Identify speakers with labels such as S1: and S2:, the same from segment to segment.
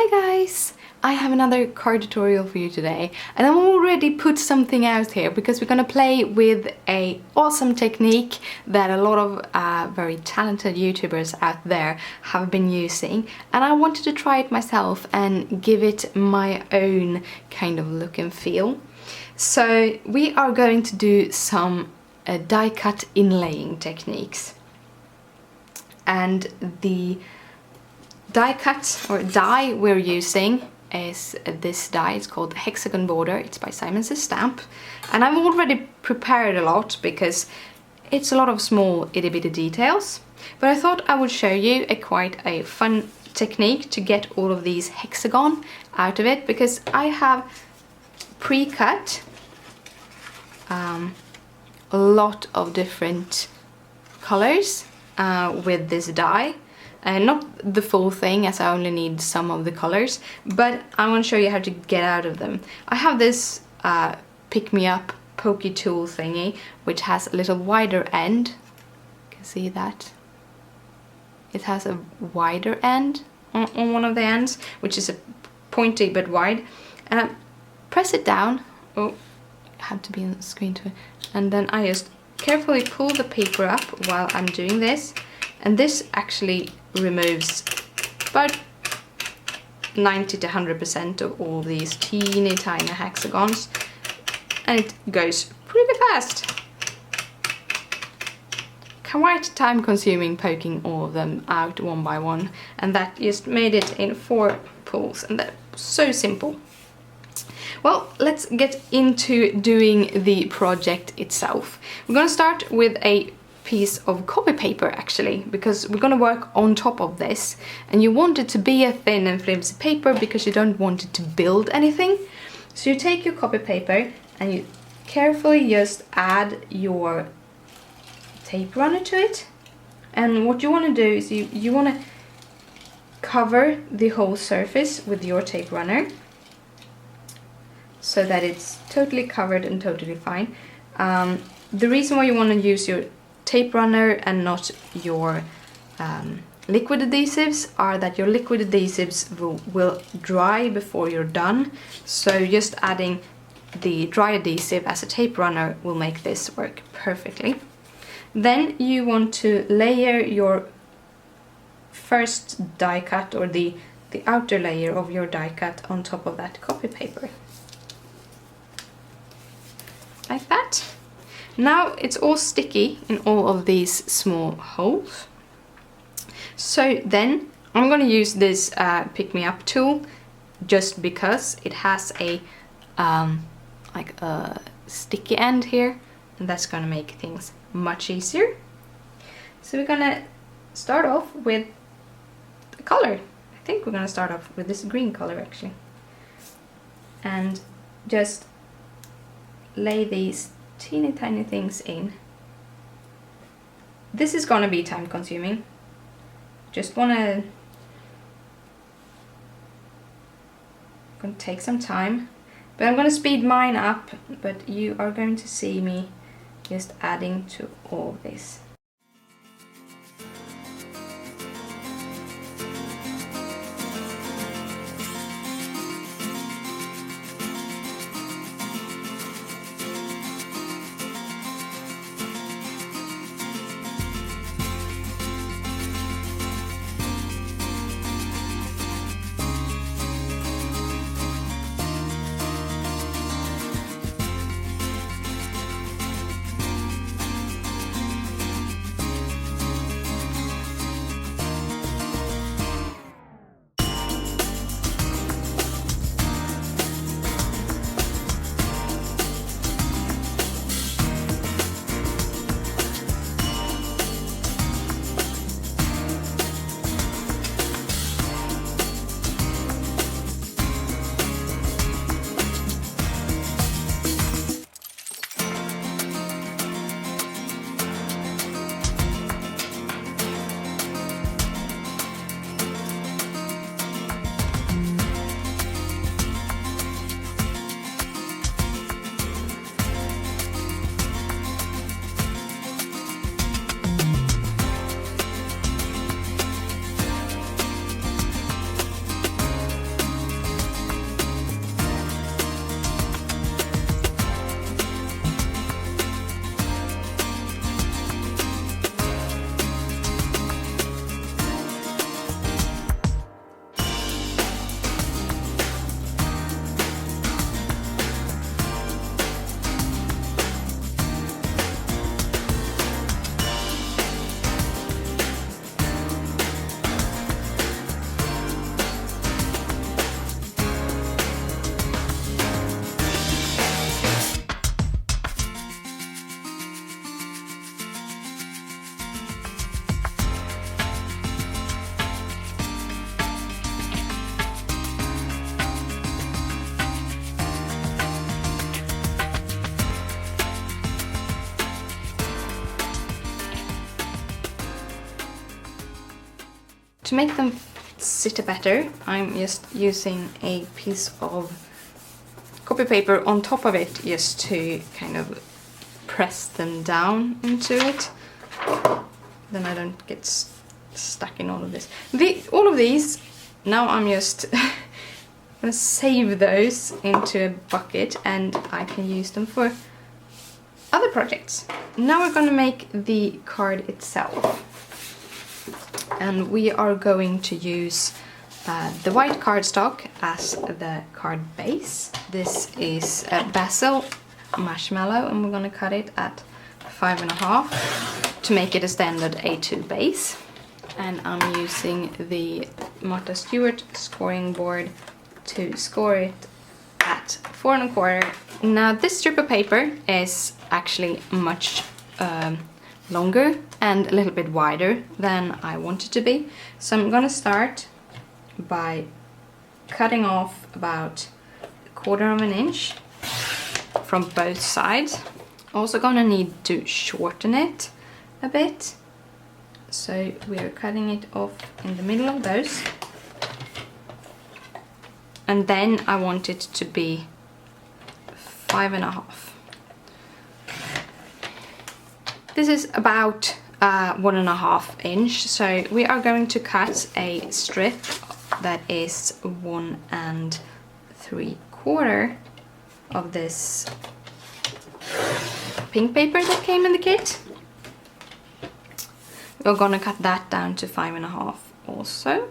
S1: Hi guys! I have another card tutorial for you today, and I've already put something out here because we're gonna play with a awesome technique that a lot of very talented YouTubers out there have been using, and I wanted to try it myself and give it my own kind of look and feel. So we are going to do some die cut inlaying techniques, and the die cut or die we're using is this die. It's called Hexagon Border. It's by Simon Says Stamp, and I've already prepared a lot because it's a lot of small itty bitty details, but I thought I would show you quite a fun technique to get all of these hexagon out of it, because I have pre-cut a lot of different colors with this die. Not the full thing, as I only need some of the colors, but I'm going to show you how to get out of them. I have this pick-me-up pokey tool thingy, which has a little wider end. You can see that. It has a wider end on one of the ends, which is a pointy but wide. And I press it down. Oh, I have to be on the screen too. And then I just carefully pull the paper up while I'm doing this. And this actually removes about 90 to 100% of all these teeny tiny hexagons, and it goes pretty fast. Quite time consuming poking all of them out one by one, and that just made it in 4 pulls, and that's so simple. Well, let's get into doing the project itself. We're going to start with a piece of copy paper, actually, because we're going to work on top of this, and you want it to be a thin and flimsy paper because you don't want it to build anything. So you take your copy paper and you carefully just add your tape runner to it, and what you want to do is you want to cover the whole surface with your tape runner so that it's totally covered and totally fine. The reason why you want to use your tape runner and not your liquid adhesives are that your liquid adhesives will dry before you're done. So just adding the dry adhesive as a tape runner will make this work perfectly. Then you want to layer your first die cut, or the outer layer of your die cut, on top of that copy paper. Like that. Now it's all sticky in all of these small holes. So then I'm going to use this pick-me-up tool, just because it has a like a sticky end here, and that's going to make things much easier. So we're going to start off with the color. I think we're going to start off with this green color, actually, and just lay these teeny tiny things in. This is gonna be time consuming. Just gonna take some time, but I'm gonna speed mine up, but you are going to see me just adding to all this. To make them sit better, I'm just using a piece of copy paper on top of it just to kind of press them down into it. Then I don't get stuck in all of this. All of these, now I'm just gonna save those into a bucket and I can use them for other projects. Now we're gonna make the card itself. And we are going to use the white cardstock as the card base. This is basil marshmallow and we're gonna cut it at 5.5 to make it a standard A2 base. And I'm using the Martha Stewart scoring board to score it at 4.25. Now this strip of paper is actually much longer and a little bit wider than I want it to be. So I'm gonna start by cutting off about 1/4 inch from both sides. Also gonna need to shorten it a bit. So we're cutting it off in the middle of those. And then I want it to be 5.5. This is about 1.5 inch, so we are going to cut a strip that is 1 3/4 of this pink paper that came in the kit. We're gonna cut that down to 5.5 also.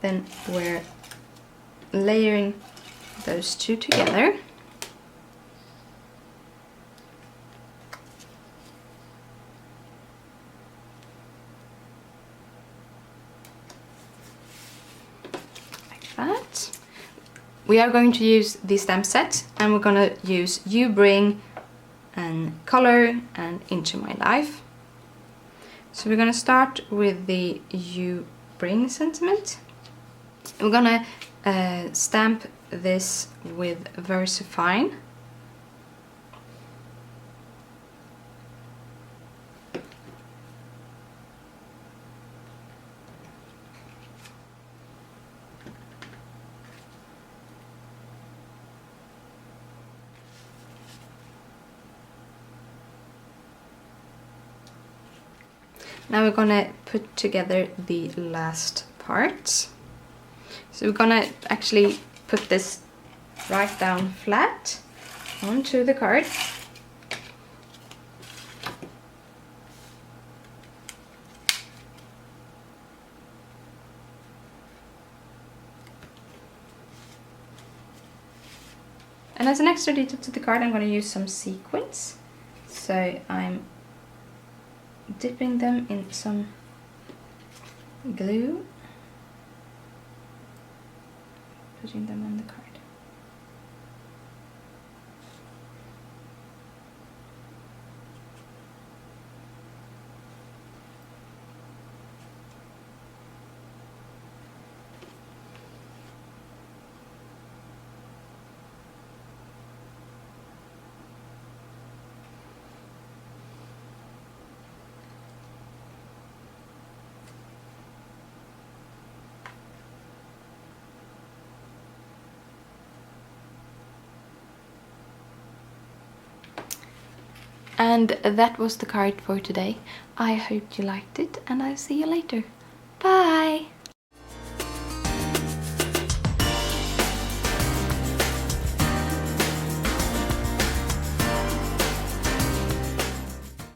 S1: Then we're layering those two together. That. We are going to use the stamp set and we're going to use You Bring and Color and Into My Life. So we're going to start with the You Bring sentiment. We're going to stamp this with VersaFine. Now we're gonna put together the last part. So we're gonna actually put this right down flat onto the card. And as an extra detail to the card, I'm gonna use some sequins. So I'm dipping them in some glue, putting them on the card. And that was the card for today. I hope you liked it and I'll see you later. Bye!